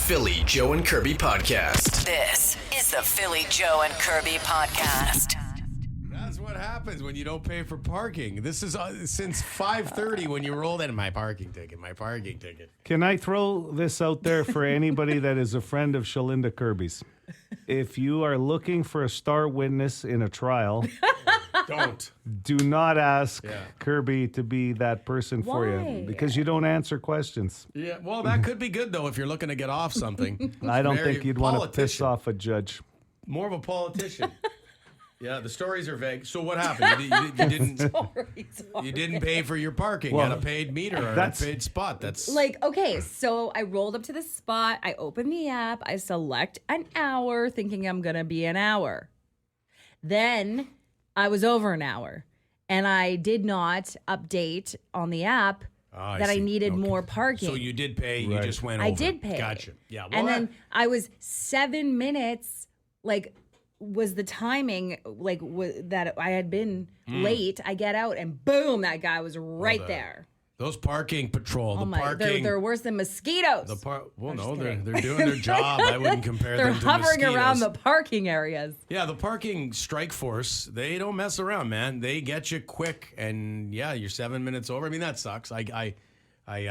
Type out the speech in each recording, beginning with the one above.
Philly, Joe and Kirby podcast. This is the Philly, Joe and Kirby podcast. That's what happens when you don't pay for parking. This is since 5:30 when you rolled in my parking ticket. Can I throw this out there for anybody that is a friend of Shalinda Kirby's? If you are looking for a star witness in a trial, do not ask Kirby to be that person for you because you don't answer questions. Yeah, well, that could be good though if you're looking to get off something. I don't think you'd want to piss off a judge. More of a politician. Yeah, the stories are vague. So what happened? You didn't pay for your parking at a paid meter or a paid spot. That's like, okay, so I rolled up to the spot. I open the app. I select an hour thinking I'm going to be an hour. Then I was over an hour and I did not update on the app that I needed more parking. So you did pay. You just went over. I did pay. Gotcha. Yeah. Well, and then I was 7 minutes, was the timing that I had been late. I get out and boom, that guy was right there. Those parking patrol, parking. They're worse than mosquitoes. They're doing their job. I wouldn't compare them to mosquitoes. They're hovering around the parking areas. Yeah, the parking strike force, they don't mess around, man. They get you quick, and you're 7 minutes over. I mean, that sucks. I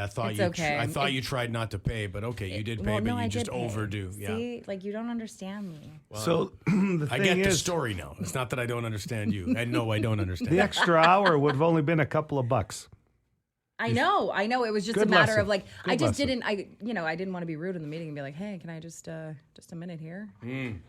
thought you tried not to pay, but okay, you did pay, but you just overdo. See, you don't understand me. Well, so the I thing get the story now. It's not that I don't understand you. I know I don't understand. The extra hour would have only been a couple of bucks. I know. It was just Good a matter lesson. of I didn't want to be rude in the meeting and be like, hey, can I just a minute here?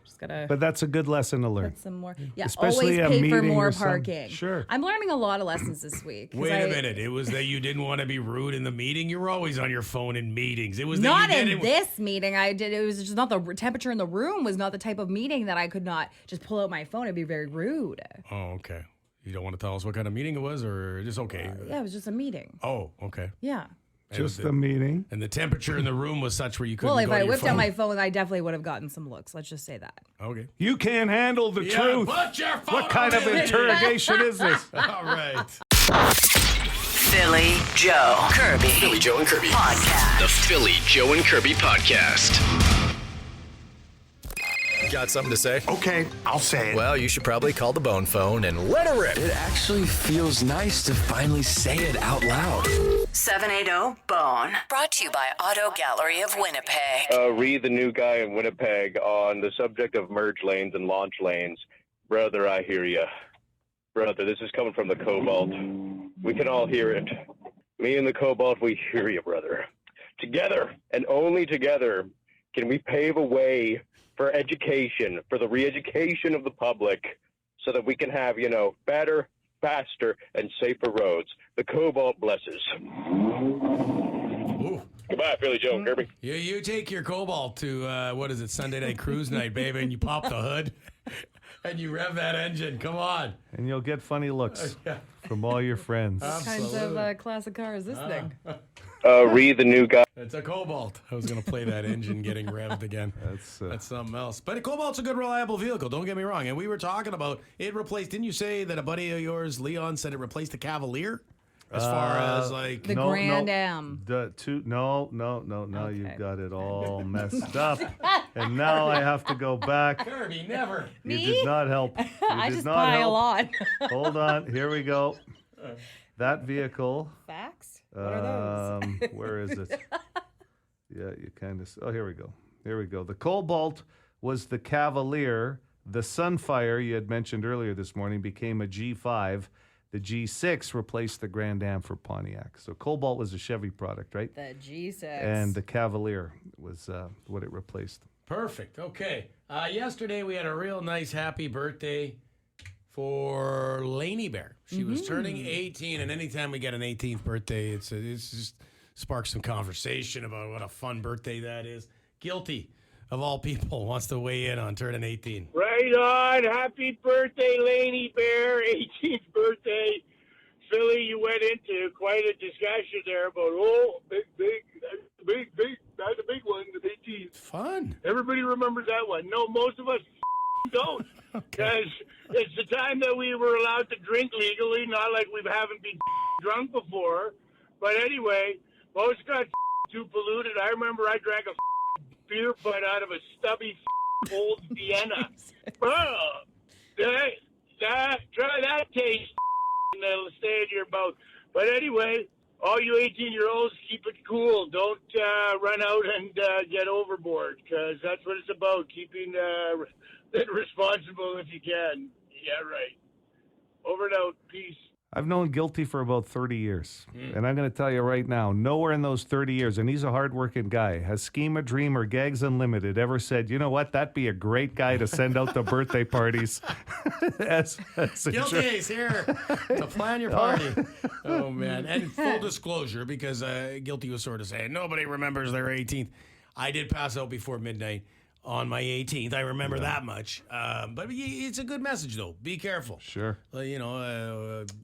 Just gotta. But that's a good lesson to learn. Put some more. Yeah, Especially always a pay for meeting more or some- parking. Sure. I'm learning a lot of lessons this week. Wait a minute. It was that you didn't want to be rude in the meeting. You were always on your phone in meetings. It was not that you in this meeting. It was just not the temperature in the room was not the type of meeting that I could not just pull out my phone. It'd be very rude. Oh, okay. You don't want to tell us what kind of meeting it was, or just okay? Yeah, it was just a meeting. Oh, okay. Yeah. Just a meeting. And the temperature in the room was such where you couldn't. Well, if go I to your whipped phone. out my phone, I definitely would have gotten some looks. Let's just say that. Okay. You can't handle the truth. Put your phone What kind of interrogation is this? All right. Philly, Joe, Kirby. Philly, Joe and Kirby Podcast. The Philly, Joe and Kirby podcast. Got something to say? Okay, I'll say it. Well, you should probably call the bone phone and let her rip. It actually feels nice to finally say it out loud. 780-BONE. Brought to you by Auto Gallery of Winnipeg. Reed, the new guy in Winnipeg, on the subject of merge lanes and launch lanes. Brother, I hear you. Brother, this is coming from the Cobalt. We can all hear it. Me and the Cobalt, we hear you, brother. Together, and only together, can we pave a way for education, for the re-education of the public, so that we can have, better, faster, and safer roads. The Cobalt blesses. Ooh. Goodbye, Philly, Joe, and Kirby. You take your Cobalt to, Sunday night cruise night, baby, and you pop the hood, and you rev that engine. Come on. And you'll get funny looks from all your friends. What kinds of classic car is this thing? Reed, the new guy. It's a Cobalt. I was going to play that engine getting revved again. That's something else. But a Cobalt's a good, reliable vehicle. Don't get me wrong. And we were talking about it replaced. Didn't you say that a buddy of yours, Leon, said it replaced the Cavalier? As far as the Grand Am. No. Okay. You've got it all messed up. And now I have to go back. Kirby, never. You did not help. I just buy a lot. Hold on. Here we go. That vehicle. Facts? What are those? Where is it? Yeah, you kind of. Oh, here we go. Here we go. The Cobalt was the Cavalier. The Sunfire you had mentioned earlier this morning became a G5. The G6 replaced the Grand Am for Pontiac. So Cobalt was a Chevy product, right? The G6. And the Cavalier was what it replaced. Perfect. Okay. Yesterday we had a real nice happy birthday for Lainey Bear. She was turning 18, and anytime we get an 18th birthday, it's just sparks some conversation about what a fun birthday that is. Guilty, of all people, wants to weigh in on turning 18. Right on. Happy birthday, Lainey Bear. 18th birthday. Philly, you went into quite a discussion there about, that's a big one, the 18th. Fun. Everybody remembers that one. No, most of us don't. Because it's the time that we were allowed to drink legally, not like we haven't been drunk before. But anyway, most got too polluted. I remember I drank a beer butt out of a stubby old Vienna. Try that taste, and it'll stay in your mouth. But anyway, all you 18-year-olds, keep it cool. Don't run out and get overboard, because that's what it's about, keeping it responsible if you can. Yeah, right. Over and out. Peace. I've known Guilty for about 30 years. And I'm going to tell you right now, nowhere in those 30 years, and he's a hardworking guy, has Schema Dream or Gags Unlimited ever said, you know what, that'd be a great guy to send out to birthday parties. as Guilty's here to plan your party. Oh, man. And full disclosure, because Guilty was sort of saying, nobody remembers their 18th. I did pass out before midnight on my 18th. I remember that much. But it's a good message, though. Be careful. Sure.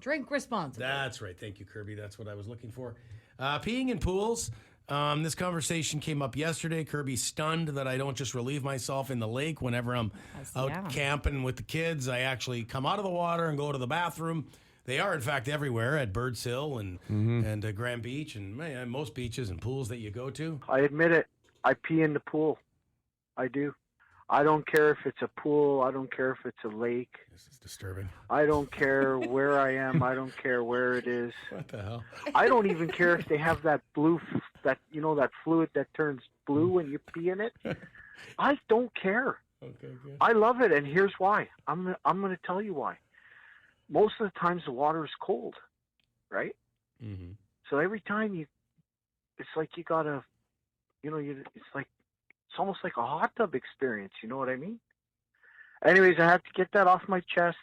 Drink responsibly. That's right. Thank you, Kirby. That's what I was looking for. Peeing in pools. This conversation came up yesterday. Kirby's stunned that I don't just relieve myself in the lake whenever I'm out camping with the kids. I actually come out of the water and go to the bathroom. They are, in fact, everywhere at Birds Hill and Grand Beach and most beaches and pools that you go to. I admit it. I pee in the pool. I do. I don't care if it's a pool. I don't care if it's a lake. This is disturbing. I don't care where I am. I don't care where it is. What the hell? I don't even care if they have that blue, that fluid that turns blue when you pee in it. I don't care. Okay, good. I love it, and here's why. I'm going to tell you why. Most of the times the water is cold, right? Mm-hmm. So every time it's like you gotta, it's almost like a hot tub experience. You know what I mean? Anyways, I have to get that off my chest.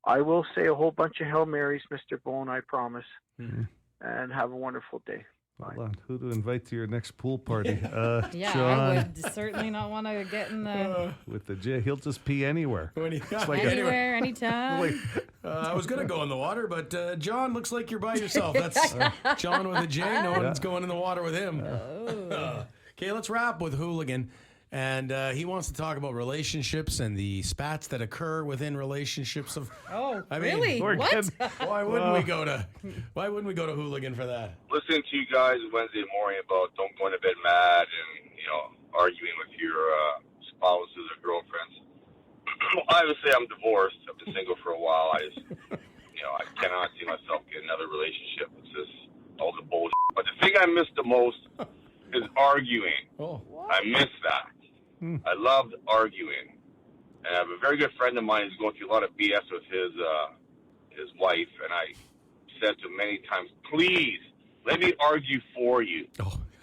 I will say a whole bunch of Hail Marys, Mr. Bone, I promise. Mm-hmm. And have a wonderful day. Bye. Hold on. Who to invite to your next pool party? Yeah, John. I would certainly not want to get in the... With the J, he'll just pee anywhere. Anywhere, anytime. I was going to go in the water, but John, looks like you're by yourself. That's John with a J. No one's going in the water with him. Okay, let's wrap with Hooligan. And he wants to talk about relationships and the spats that occur within relationships. Really? What? Why wouldn't we go to Hooligan for that? Listening to you guys Wednesday morning about don't go to bed mad and arguing with your spouses or girlfriends. Obviously, I'm divorced. I've been single for a while. I just, I cannot see myself get another relationship. It's just all the bullshit. But the thing I miss the most is arguing. I miss that. I loved arguing. And I have a very good friend of mine who's going through a lot of BS with his wife, and I said to him many times, please, let me argue for you.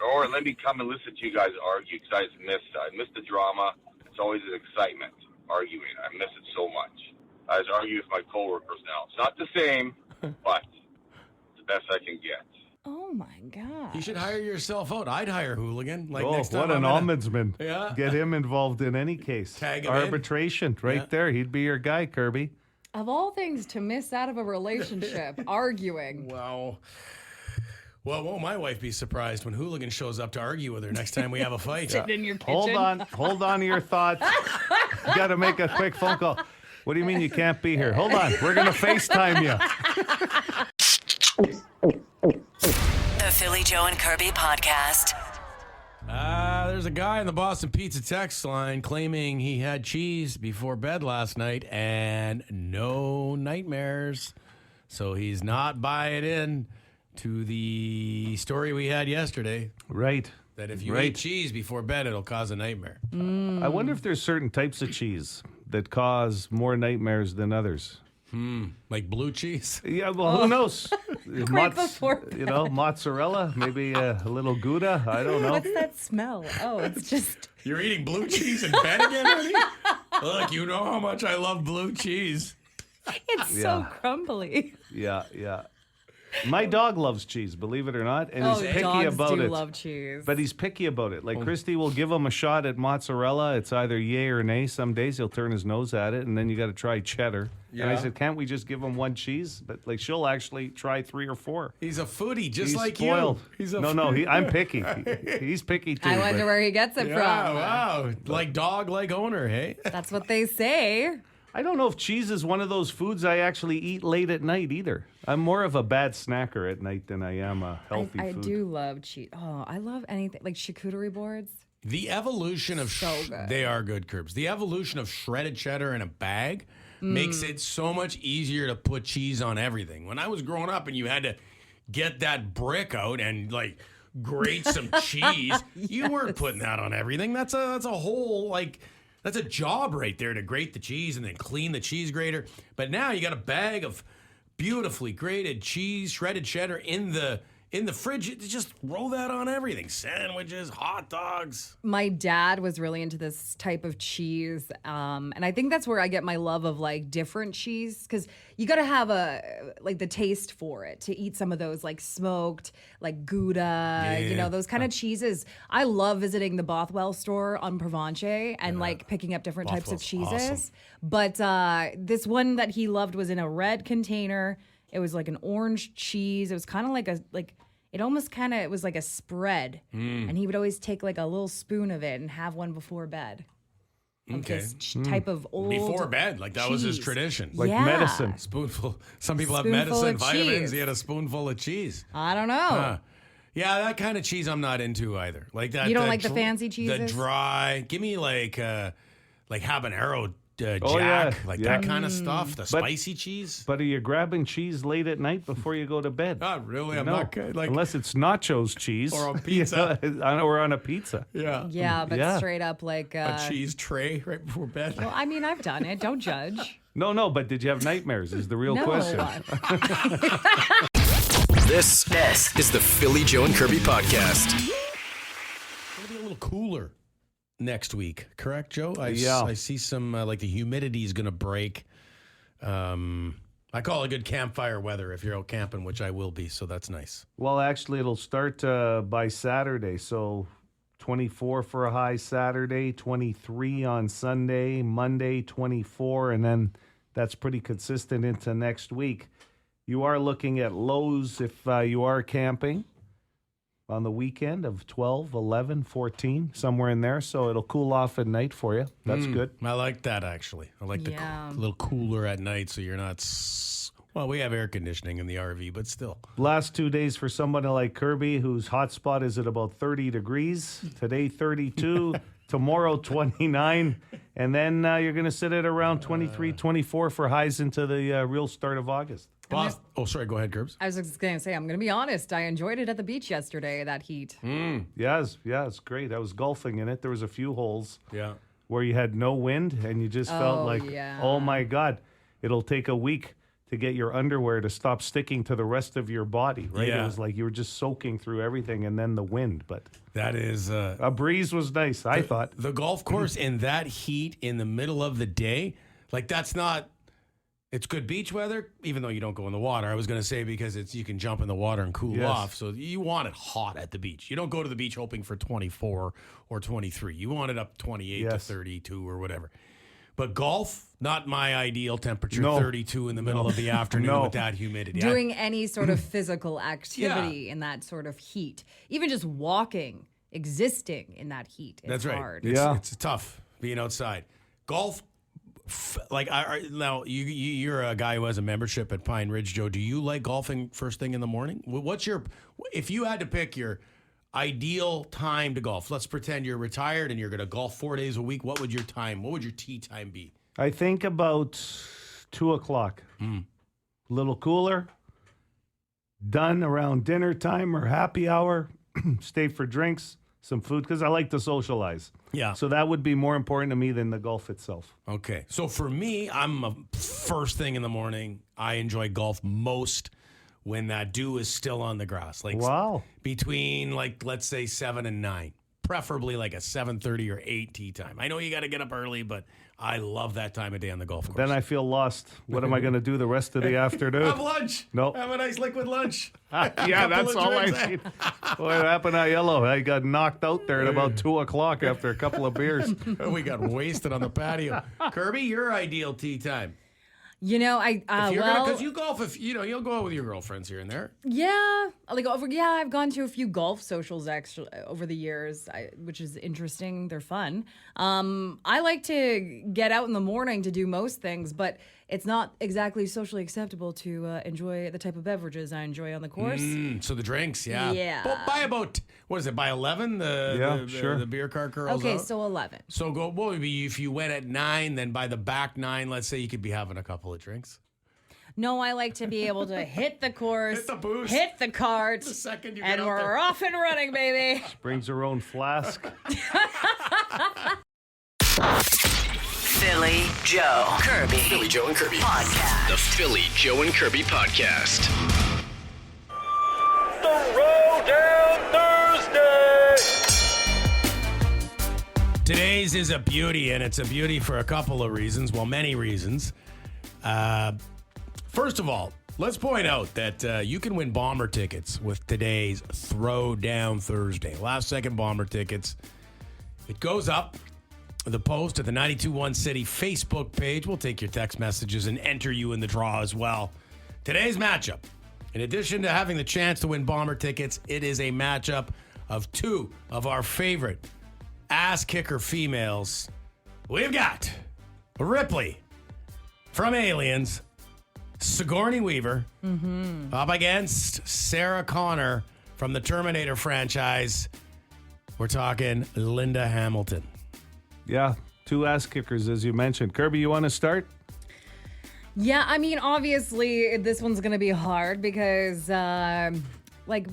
Or let me come and listen to you guys argue, because I just miss that. I miss the drama. It's always an excitement, arguing. I miss it so much. I just argue with my coworkers now. It's not the same, but it's the best I can get. Oh my God! You should hire yourself out. I'd hire Hooligan. Next time what an ombudsman! Yeah, get him involved in any case. Tag him arbitration, right there. He'd be your guy, Kirby. Of all things to miss out of a relationship, arguing. Wow. Well, won't my wife be surprised when Hooligan shows up to argue with her next time we have a fight? Sitting in your kitchen. Hold on to your thoughts. You got to make a quick phone call. What do you mean you can't be here? Hold on, we're gonna FaceTime you. The Philly Joe and Kirby podcast. There's a guy in the Boston Pizza text line claiming he had cheese before bed last night and no nightmares. So he's not buying in to the story we had yesterday. Right. That if you eat cheese before bed, it'll cause a nightmare. I wonder if there's certain types of cheese that cause more nightmares than others. Like blue cheese? Yeah, well, who knows? Before mozzarella, maybe a little Gouda. I don't know. What's that smell? Oh, it's just... You're eating blue cheese in bed again, honey? Look, you know how much I love blue cheese. It's so crumbly. Yeah. My dog loves cheese, believe it or not, and he's picky about dogs it. do love cheese. But he's picky about it. Like Christy will give him a shot at mozzarella. It's either yay or nay. Some days he'll turn his nose at it, and then you got to try cheddar. Yeah. And I said, can't we just give him one cheese? But she'll actually try 3 or 4. He's a foodie, just like spoiled. You. I'm picky. He's picky too. I wonder where he gets it from. Wow, like dog, like owner, hey? That's what they say. I don't know if cheese is one of those foods I actually eat late at night either. I'm more of a bad snacker at night than I am a healthy food. I do love cheese. Oh, I love anything like charcuterie boards. The evolution of they are good curbs. The evolution of shredded cheddar in a bag makes it so much easier to put cheese on everything. When I was growing up and you had to get that brick out and like grate some cheese, you weren't putting that on everything. That's a whole that's a job right there to grate the cheese and then clean the cheese grater. But now you got a bag of beautifully grated cheese, shredded cheddar in the fridge. Just roll that on everything. Sandwiches, hot dogs. My dad was really into this type of cheese. And I think that's where I get my love of like different cheese. Because you got to have the taste for it to eat some of those like smoked, like Gouda, those kind of cheeses. I love visiting the Bothwell store on Provence and like picking up different types of cheeses. Awesome. But this one that he loved was in a red container. It was like an orange cheese. It was kind of it was like a spread. And he would always take like a little spoon of it and have one before bed. Of this type of old Before bed, like that was his tradition. Like medicine. Spoonful. Some people have Spoonful medicine, of vitamins. cheese. He had a spoonful of cheese. I don't know. Yeah, that kind of cheese I'm not into either. Like that. You don't that like the fancy cheeses? The dry. Give me like habanero jack, that kind of stuff. The spicy cheese. But are you grabbing cheese late at night before you go to bed? Not really. I'm No. not like Unless it's nachos cheese. Or on pizza. Or on a pizza. Yeah. Yeah, but Yeah. straight up like a cheese tray right before bed. Well, I mean, I've done it. Don't judge. No, but did you have nightmares is the real question. This is the Philly Joe and Kirby podcast. It'll be a little cooler next week, correct, Joe? Yeah. I see some like the humidity is going to break. I call it good campfire weather if you're out camping, which I will be, so that's nice. Well, actually, it'll start by Saturday. So 24 for a high Saturday, 23 on Sunday, Monday 24, and then that's pretty consistent into next week. You are looking at lows if you are camping on the weekend of 12, 11, 14, somewhere in there. So it'll cool off at night for you. That's good. I like that, actually. I like the little cooler at night so you're not... Well, we have air conditioning in the RV, but still. Last 2 days for somebody like Kirby, whose hot spot is at about 30 degrees. Today, 32. Tomorrow, 29. And then you're going to sit at around 23, 24 for highs into the real start of August. Sorry, go ahead, Curbs. I was just going to say, I'm going to be honest. I enjoyed it at the beach yesterday, that heat. Yeah, it's great. I was golfing in it. There was a few holes Yeah. where you had no wind and you just felt like, oh my God, it'll take a week to get your underwear to stop sticking to the rest of your body, right? Yeah. It was like you were just soaking through everything and then the wind. But That is... a breeze was nice, I thought. The golf course in that heat in the middle of the day, like that's not... It's good beach weather, even though you don't go in the water. I was going to say because you can jump in the water and cool off. So you want it hot at the beach. You don't go to the beach hoping for 24 or 23. You want it up 28 to 32 or whatever. But golf, not my ideal temperature, 32 in the middle of the afternoon with that humidity. Doing any sort of physical activity in that sort of heat. Even just walking, existing in that heat is hard. It's tough being outside. Golf... now you're a guy who has a membership at Pine Ridge, Joe. Do you like golfing first thing in the morning? If you had to pick your ideal time to golf? Let's pretend you're retired and you're going to golf 4 days a week. What would your tee time be? I think about 2 o'clock. A little cooler. Done around dinner time or happy hour. Stay for drinks, some food, because I like to socialize. Yeah. So that would be more important to me than the golf itself. Okay. So for me, I'm a first thing in the morning. I enjoy golf most when that dew is still on the grass. Like between let's say 7 and 9. Preferably like a 7:30 or 8 tee time. I know you got to get up early, but I love that time of day on the golf course. Then I feel lost. What am I going to do the rest of the afternoon? Have lunch. No. Have a nice liquid lunch. Yeah, that's all I need. What happened at Yellow? I got knocked out there at about 2 o'clock after a couple of beers. We got wasted on the patio. Kirby, your ideal tee time. Because you golf, you'll go out with your girlfriends here and there. Yeah, I've gone to a few golf socials actually over the years, which is interesting. They're fun. I like to get out in the morning to do most things, but it's not exactly socially acceptable to enjoy the type of beverages I enjoy on the course. So the drinks, yeah. Yeah. But by about, what is it, by 11? The beer cart girls Okay, out? so 11. So what would be if you went at 9, then by the back 9, let's say you could be having a couple of drinks? No, I like to be able to hit the course, Hit the boost. hit the cart, The second you get and out we're there. off and running, baby. Brings her own flask. Philly Joe Kirby. Philly Joe and Kirby. Podcast. The Philly Joe and Kirby Podcast. Throwdown Thursday. Today's is a beauty, and it's a beauty for a couple of reasons. Well, many reasons. First of all, let's point out that you can win Bomber tickets with today's Throwdown Thursday. Last second Bomber tickets. It goes up. The post at the 92.1 City Facebook page. We'll take your text messages and enter you in the draw as well. Today's matchup, in addition to having the chance to win Bomber tickets, it is a matchup of two of our favorite ass kicker females. We've got Ripley from Aliens, Sigourney Weaver, up against Sarah Connor from the Terminator franchise. We're talking Linda Hamilton. Yeah, two ass kickers, as you mentioned. Kirby, you want to start? Yeah, I mean, obviously, this one's going to be hard because,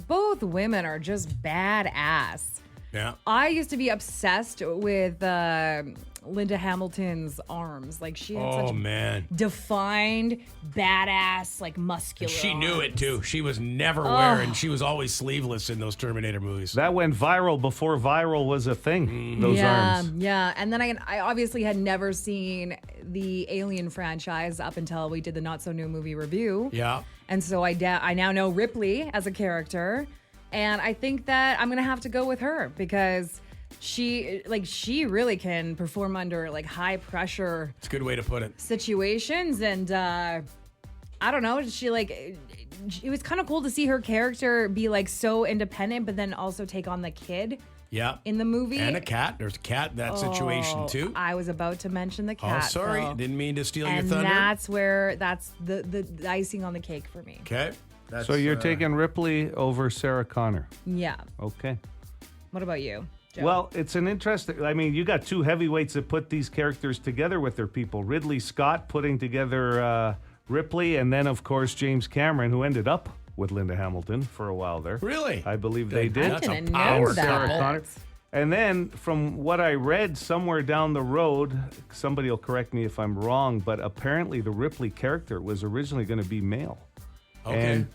both women are just badass. Yeah. I used to be obsessed with Linda Hamilton's arms. Like, she had such defined, badass, muscular She knew it, arms. too. She was never wearing, she was always sleeveless in those Terminator movies. That went viral before viral was a thing, those arms. Yeah, and then I obviously had never seen the Alien franchise up until we did the Not So New movie review. Yeah. And so I now know Ripley as a character, and I think that I'm going to have to go with her because she really can perform under high pressure It's a good way to put it. situations, and I don't know, it was kind of cool to see her character be so independent but then also take on the kid Yeah. in the movie. And a cat. There's a cat in that situation, too. I was about to mention the cat. Oh, sorry. Phil. Didn't mean to steal And your thunder. that's the icing on the cake for me. Okay. So you're taking Ripley over Sarah Connor. Yeah. Okay. What about you, Joe? Well, it's an interesting... I mean, you got two heavyweights that put these characters together with their people. Ridley Scott putting together Ripley, and then, of course, James Cameron, who ended up with Linda Hamilton for a while there. Really? I believe they did. That's a didn't know power that. Sarah couple. Connor. And then, from what I read somewhere down the road, somebody will correct me if I'm wrong, but apparently the Ripley character was originally going to be male. Okay. And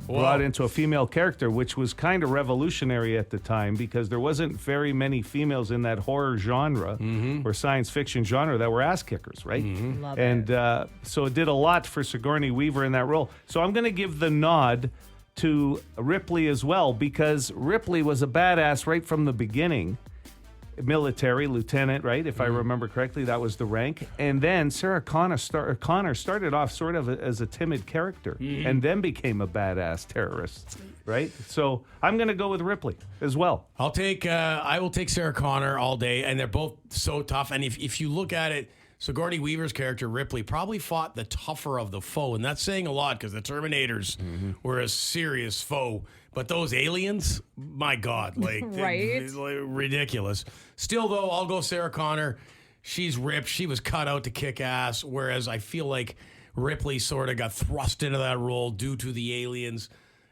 brought into a female character, which was kind of revolutionary at the time because there wasn't very many females in that horror genre or science fiction genre that were ass kickers, right? Love And so it did a lot for Sigourney Weaver in that role. So I'm going to give the nod to Ripley as well because Ripley was a badass right from the beginning. Military lieutenant, right? If I remember correctly, that was the rank. And then Sarah Connor started off sort of as a timid character and then became a badass terrorist, right? So I'm going to go with Ripley as well. I will take Sarah Connor all day, and they're both so tough. And if you look at it, Sigourney Weaver's character, Ripley, probably fought the tougher of the foe. And that's saying a lot because the Terminators were a serious foe. But those aliens, my God, Right? Ridiculous. Still, though, I'll go Sarah Connor. She's ripped. She was cut out to kick ass, whereas I feel like Ripley sort of got thrust into that role due to the aliens.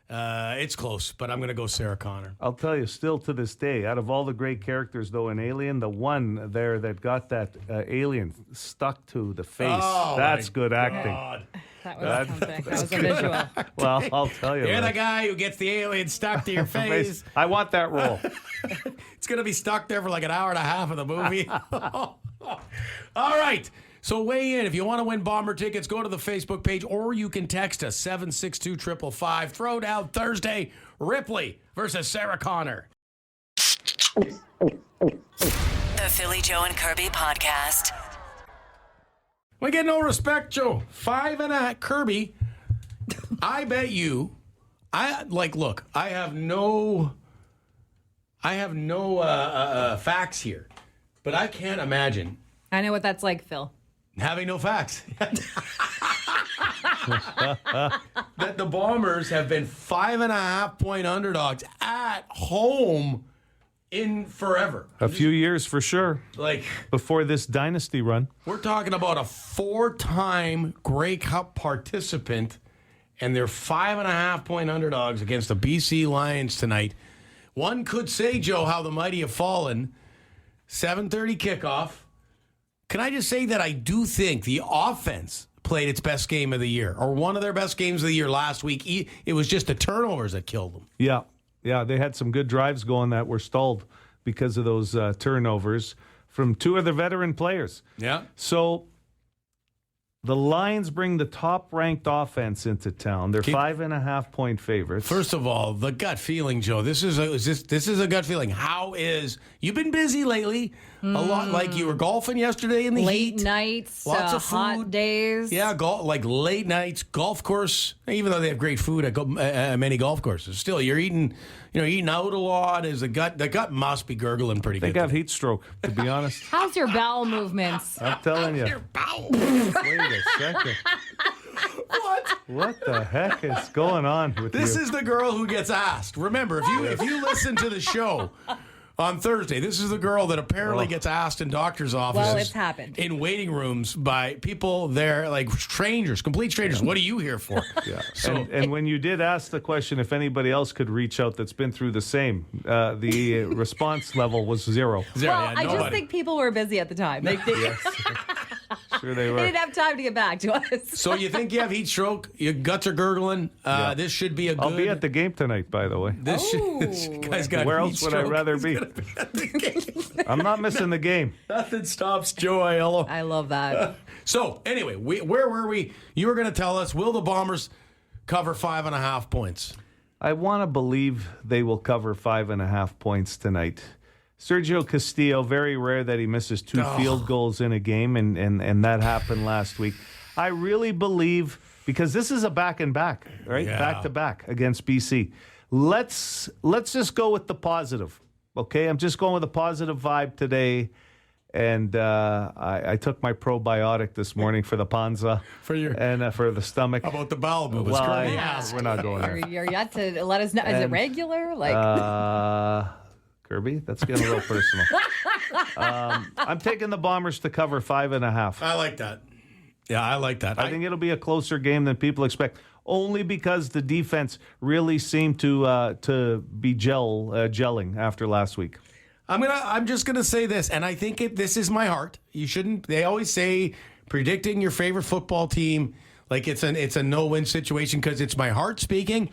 It's close, but I'm going to go Sarah Connor. I'll tell you, still to this day, out of all the great characters, though, in Alien, the one there that got that alien stuck to the face, that's good acting. God. That was something. That was a visual. Well, I'll tell you. You're the right. guy who gets the alien stuck to your face. I want that role. It's going to be stuck there for like an hour and a half of the movie. All right. So weigh in. If you want to win Bomber tickets, go to the Facebook page or you can text us 762-555. Throwdown Thursday, Ripley versus Sarah Connor. The Philly Joe and Kirby Podcast. We get no respect, Joe. 5.5. Kirby, I bet you, look, I have no facts here, but I can't imagine. I know what that's like, Phil. Having no facts. That the Bombers have been 5.5-point underdogs at home in forever. A few years for sure. Like, before this dynasty run. we're talking about a 4-time Grey Cup participant, and they're 5.5-point underdogs against the BC Lions tonight. One could say, Joe, how the mighty have fallen. 7:30 kickoff. Can I just say that I do think the offense played its best game of the year, or one of their best games of the year last week. It was just the turnovers that killed them. Yeah, they had some good drives going that were stalled because of those turnovers from two of the veteran players. Yeah. So the Lions bring the top-ranked offense into town. They're 5.5-point favorites. First of all, the gut feeling, Joe. This is a gut feeling. You've been busy lately? A lot, like you were golfing yesterday in the late heat. nights, Lots of hot food. days. Yeah, like late nights, golf course. Even though they have great food at many golf courses, still you're eating out a lot. The gut must be gurgling pretty good. I think I have heat stroke, to be honest. How's your bowel movements? I'm telling you. Your bowel. Wait a second. What? What the heck is going on with This you? is the girl who gets asked. Remember, if you listen to the show on Thursday, this is the girl that apparently gets asked in doctor's offices. Well, it's happened. In waiting rooms by people there, like strangers, complete strangers. What are you here for? Yeah. So, And when you did ask the question if anybody else could reach out that's been through the same, the response level was zero. Zero, Well, yeah, I just nobody. think people were busy at the time. They Sure they they were. didn't have time to get back to us. So you think you have heat stroke? Your guts are gurgling. Yeah. This should be a good. I'll be at the game tonight, by the way. This guy's got Where heat else would I stroke. rather He's be? gonna at the game. I'm not missing the game. Nothing stops Joe Aiello. I love that. So anyway, where were we? You were going to tell us, will the Bombers cover 5.5 points? I want to believe they will cover 5.5 points tonight. Sergio Castillo, very rare that he misses two field goals in a game, and that happened last week. I really believe, because this is a back-and-back, right? Yeah. Back-to-back against BC. Let's just go with the positive, okay? I'm just going with a positive vibe today. And I took my probiotic this morning for the panza and for the stomach. How about the bowel movements? Well, Kirby? we're not going there. You're yet to let us know. Is it regular? Kirby, that's getting a little personal. I'm taking the Bombers to cover 5.5. I like that. Yeah, I like that. I think it'll be a closer game than people expect, only because the defense really seemed to be gelling after last week. I'm just gonna say this, and I think this is my heart. You shouldn't. They always say predicting your favorite football team like it's a no-win situation because it's my heart speaking.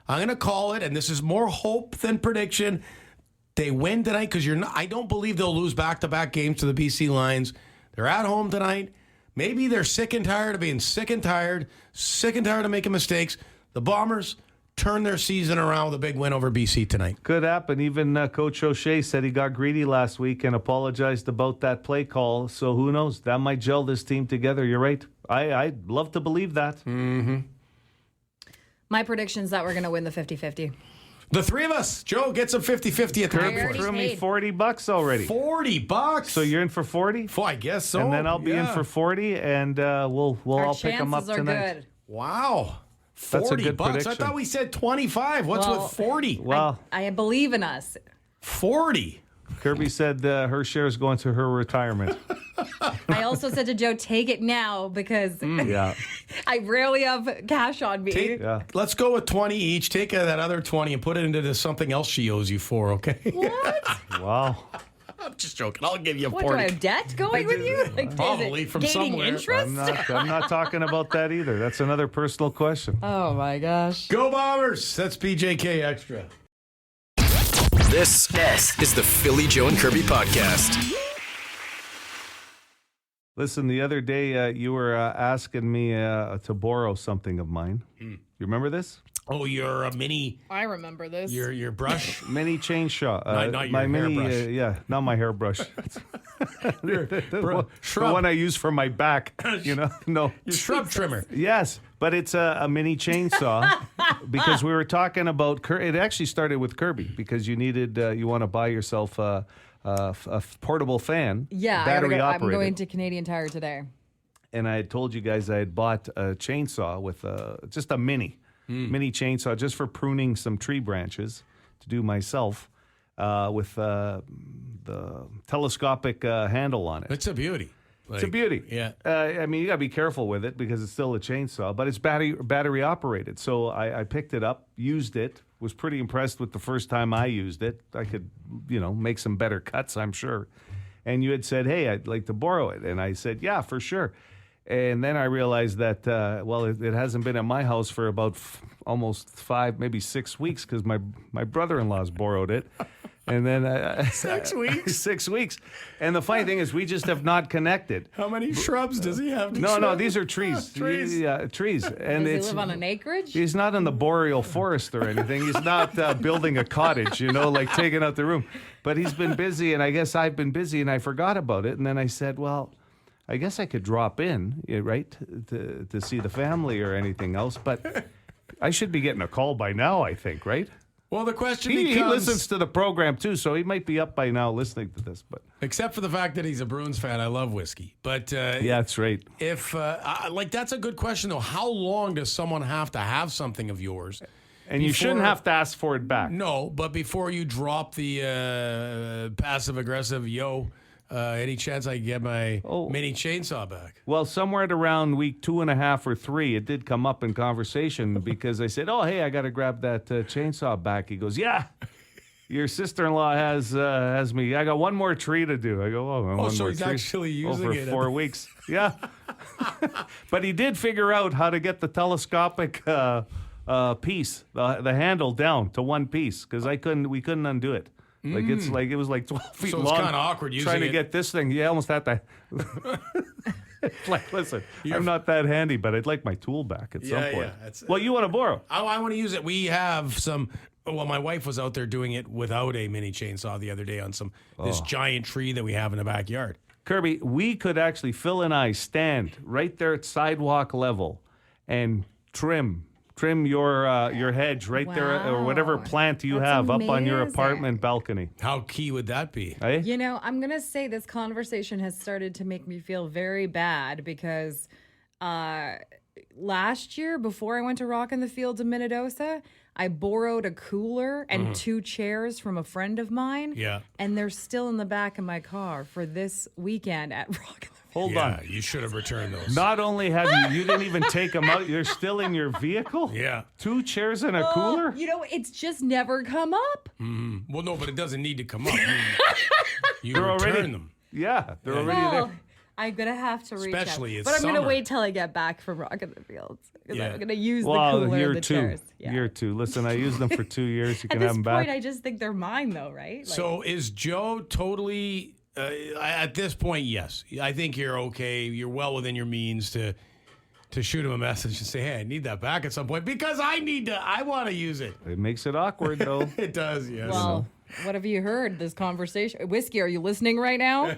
I'm gonna call it, and this is more hope than prediction. They win tonight because I don't believe they'll lose back-to-back games to the BC Lions. They're at home tonight. Maybe they're sick and tired of being sick and tired of making mistakes. The Bombers turn their season around with a big win over BC tonight. Could happen. Even Coach O'Shea said he got greedy last week and apologized about that play call. So who knows? That might gel this team together. You're right. I'd love to believe that. Mm-hmm. My prediction's that we're going to win the 50-50. The three of us. Joe, get some 50-50 at the Kirby game. threw me $40 already. $40? So you're in for 40? I guess so. And then I'll be in for 40, and we'll all pick them up Our chances tonight. are good. Wow. That's a $40. good I prediction. thought we said 25. What's Well, with 40? Well, I believe in us. 40. Kirby said her share is going to her retirement. I also said to Joe, take it now because Yeah. I rarely have cash on me. Let's go with 20 each. Take that other 20 and put it into something else she owes you for, okay? What? Wow. I'm just joking. I'll give you What, 40. do I have debt going with you? Like, is Probably it from gaining somewhere. interest? I'm not talking about that either. That's another personal question. Oh, my gosh. Go Bombers. That's BJK Extra. This is the Philly Joe and Kirby podcast. Listen, the other day you were asking me to borrow something of mine. You remember this? Oh, you're a mini. I remember this. Your brush. Mini chainsaw. Not your my mini, hairbrush. yeah, not my hairbrush. the shrub. one I use for my back. No. Your shrub trimmer. Yes, but it's a mini chainsaw because we were talking about. It actually started with Kirby because you want to buy yourself a portable fan. Yeah, battery I'm operated. going to Canadian Tire today. and I had told you guys I had bought a chainsaw with just a mini chainsaw just for pruning some tree branches to do myself with the telescopic handle on it. It's a beauty. It's a beauty. Yeah. I mean, you got to be careful with it because it's still a chainsaw, but it's battery operated. So I picked it up, used it, was pretty impressed with the first time I used it. I could, make some better cuts, I'm sure. And you had said, hey, I'd like to borrow it. And I said, yeah, for sure. And then I realized that, it hasn't been at my house for about almost 5, maybe 6 weeks because my brother-in-law's borrowed it. And then 6 weeks? 6 weeks. And the funny thing is we just have not connected. How many shrubs does he have? No, these are trees. Trees. Yeah, trees. And Does he live on an acreage? He's not in the boreal forest or anything. He's not building a cottage, like taking out the room. But he's been busy, and I guess I've been busy, and I forgot about it. And then I said, well, I guess I could drop in, right, to see the family or anything else. But I should be getting a call by now, I think, right? Well, the question He becomes... listens to the program, too, so he might be up by now listening to this. But Except for the fact that he's a Bruins fan, I love whiskey. But yeah, that's right. If that's a good question, though. How long does someone have to have something of yours? And you shouldn't have to ask for it back. No, but before you drop the passive-aggressive, any chance I can get my mini chainsaw back? Well, somewhere at around week 2.5 or 3, it did come up in conversation because I said, hey, I got to grab that chainsaw back. He goes, yeah, your sister-in-law has me. I got one more tree to do. I go, one so more he's tree actually using over it 4 weeks. Yeah. But he did figure out how to get the telescopic piece, the handle down to one piece because we couldn't undo it. It was like 12 feet so long. So it's kind of awkward trying to get this thing. You almost had to. Listen, I'm not that handy, but I'd like my tool back at some point. Well, you want to borrow? I want to use it. We have some. Well, my wife was out there doing it without a mini chainsaw the other day on this giant tree that we have in the backyard. Kirby, we could actually, Phil and I, stand right there at sidewalk level and trim your hedge right there, or whatever plant you have up on your apartment balcony. How key would that be? Hey? I'm going to say this conversation has started to make me feel very bad because last year, before I went to Rock in the Fields in Minnedosa, I borrowed a cooler and 2 chairs from a friend of mine. Yeah. And they're still in the back of my car for this weekend at Rock in the Fields. Hold on. You should have returned those. Not only have you didn't even take them out, you're still in your vehicle? Yeah. 2 chairs and a cooler? It's just never come up. Mm-hmm. Well, no, but it doesn't need to come up. You They're return already, them. Yeah, they're already there. I'm going to have to reach Especially out. it's But I'm going to summer. wait till I get back from Rock in the Fields. Because I'm going to use the Well, cooler year and the 2. chairs. Yeah. Year 2. Listen, I used them for 2 years. You At can this have them point, back. I just think they're mine, though, right? So is Joe totally... at this point, yes. I think you're okay. You're well within your means to shoot him a message and say, hey, I need that back at some point because I want to use it. It makes it awkward, though. It does, yes. Well, what have you heard? This conversation. Whiskey, are you listening right now?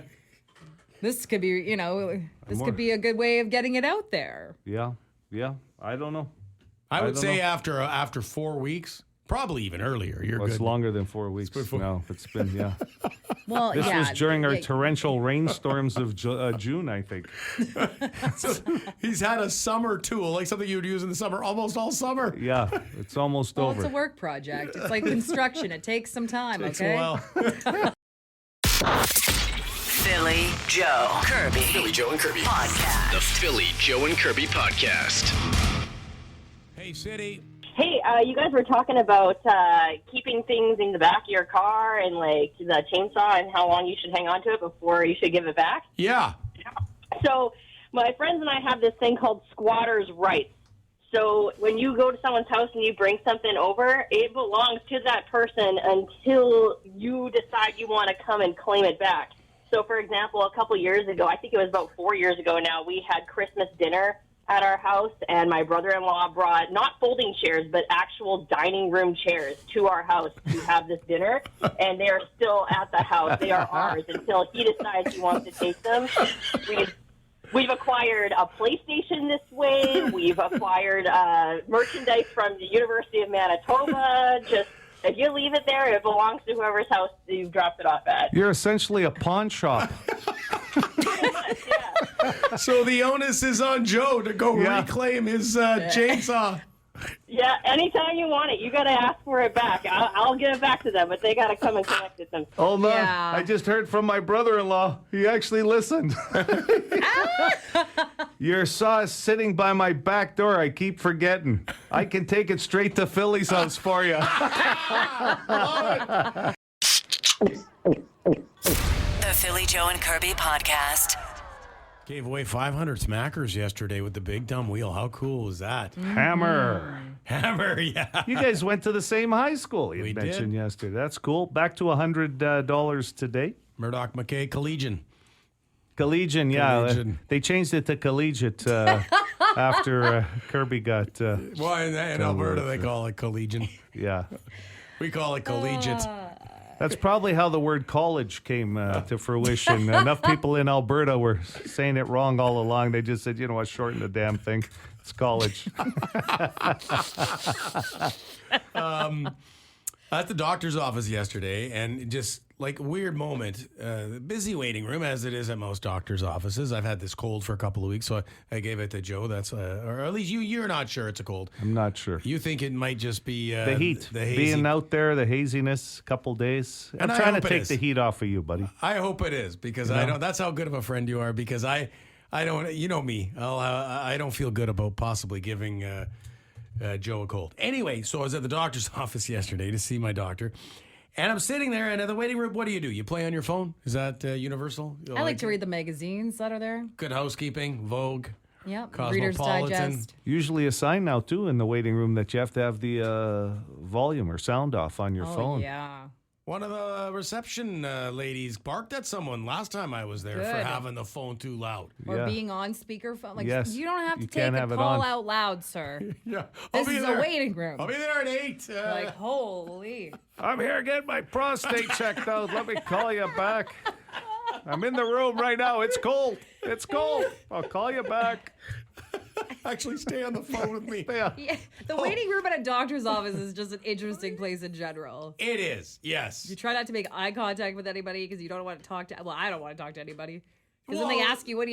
This could be, could be a good way of getting it out there. Yeah. I don't know. I would say after 4 weeks, probably even earlier. You're good. It's longer than 4 weeks. No, it's been, yeah. Well, This was during our torrential rainstorms of June, I think. So he's had a summer tool, like something you would use in the summer, almost all summer. Yeah, it's almost over. It's a work project. It's like construction. It takes some time, Takes okay? a while. Philly Joe Kirby. Philly Joe and Kirby Podcast. The Philly Joe and Kirby Podcast. Hey, City. Hey, you guys were talking about keeping things in the back of your car and, like, the chainsaw and how long you should hang on to it before you should give it back. Yeah. So my friends and I have this thing called squatter's rights. So when you go to someone's house and you bring something over, it belongs to that person until you decide you want to come and claim it back. So, for example, a couple years ago, I think it was about 4 years ago now, we had Christmas dinner at our house, and my brother-in-law brought not folding chairs, but actual dining room chairs to our house to have this dinner, and they are still at the house. They are ours until he decides he wants to take them. We've acquired a PlayStation this way. We've acquired merchandise from the University of Manitoba. Just, if you leave it there, it belongs to whoever's house you've dropped it off at. You're essentially a pawn shop. Pretty much, yeah. So the onus is on Joe to go reclaim his chainsaw. Yeah, anytime you want it, you got to ask for it back. I'll give it back to them, but they got to come and collect it themselves. Hold on. Yeah. I just heard from my brother-in-law. He actually listened. Your saw is sitting by my back door. I keep forgetting. I can take it straight to Philly's house for you. The Philly Joe and Kirby podcast. Gave away 500 smackers yesterday with the big dumb wheel. How cool was that? Hammer. Hammer, yeah. You guys went to the same high school you We mentioned did. yesterday. That's cool. Back to $100 today. Murdoch McKay Collegian. Collegian, yeah. Collegian. They changed it to collegiate after Kirby got... Well, in Alberta, they call it collegian. yeah. We call it collegiate. That's probably how the word college came to fruition. Enough people in Alberta were saying it wrong all along. They just said, you know what, shorten the damn thing. It's college. At the doctor's office yesterday, and just like a weird moment, busy waiting room as it is at most doctor's offices. I've had this cold for a couple of weeks, so I gave it to Joe. That's or at least you're not sure it's a cold. I'm not sure. You think it might just be The heat. the hazy. Being out there, the haziness, couple days. And I'm I trying to hope it take is. the heat off of you, buddy. I hope it is because I don't. That's how good of a friend you are. Because I don't. You know me. I don't feel good about possibly giving Joe a cold. Anyway, so I was at the doctor's office yesterday to see my doctor, and I'm sitting there. And in the waiting room, what do? You play on your phone? Is that universal? I like to read the magazines that are there. Good Housekeeping, Vogue. Yep. Reader's Cosmopolitan. Digest. Usually a sign now, too, in the waiting room that you have to have the volume or sound off on your phone. Yeah. One of the reception ladies barked at someone last time I was there for Good. having the phone too loud. Or Yeah. being on speakerphone. Like, Yes. you don't have to You take can't a have it call on. out loud, sir. Yeah, This is a waiting room. I'll be there at 8. Like, holy. I'm here getting my prostate checked out. Let me call you back. I'm in the room right now. It's cold. It's cold. I'll call you back. Actually, stay on the phone with me. Yeah. Yeah, the waiting room at a doctor's office is just an interesting place in general. It is, yes. You try not to make eye contact with anybody because you don't want to talk to. Well, I don't want to talk to anybody. Because then they Well, ask you, what are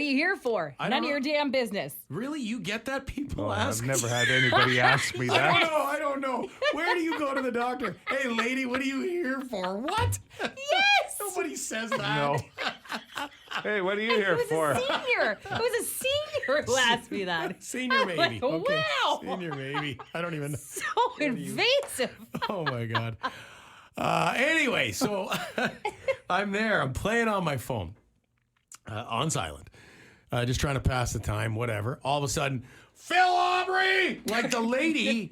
you here for? I None don't of your damn business. Really? You get that? People Oh, ask? I've never had anybody ask me that. I don't know. Where do you go to the doctor? Hey, lady, what are you here for? What? Yes! Nobody says that. No. Hey, what are you here It was for? a senior. It was a senior who asked me that. Senior I'm baby. like, Okay. wow. Senior baby. I don't even know. So invasive. Oh, my God. Anyway, so I'm there. I'm playing on my phone on silent. Just trying to pass the time, whatever. All of a sudden, Phil Aubrey! Like the lady...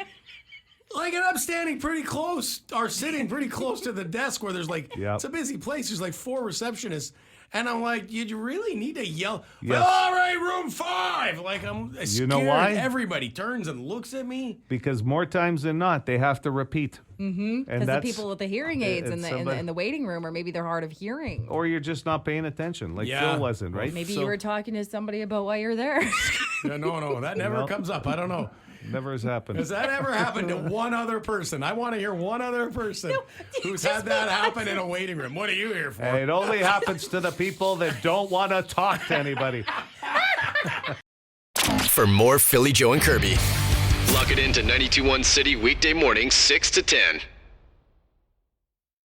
Like, and I'm standing pretty close, or sitting pretty close to the desk where there's like, Yep. it's a busy place. There's like 4 receptionists. And I'm like, you really need to yell, Yes. all right, room 5. Like, I'm scared. You know why? Everybody turns and looks at me. Because more times than not, they have to repeat. Mm-hmm. Because the people with the hearing aids in somebody- the waiting room, or maybe they're hard of hearing. Or you're just not paying attention, like Yeah. Phil wasn't, right? Maybe So- you were talking to somebody about why you're there. Yeah, no, that never No. comes up. I don't know. Never has happened. Has that ever happened to one other person? I want to hear one other person who's had that happen in a waiting room. What are you here for? Hey, it only happens to the people that don't want to talk to anybody. For more Philly Joe and Kirby, log it into 92.1 City weekday mornings 6 to 10.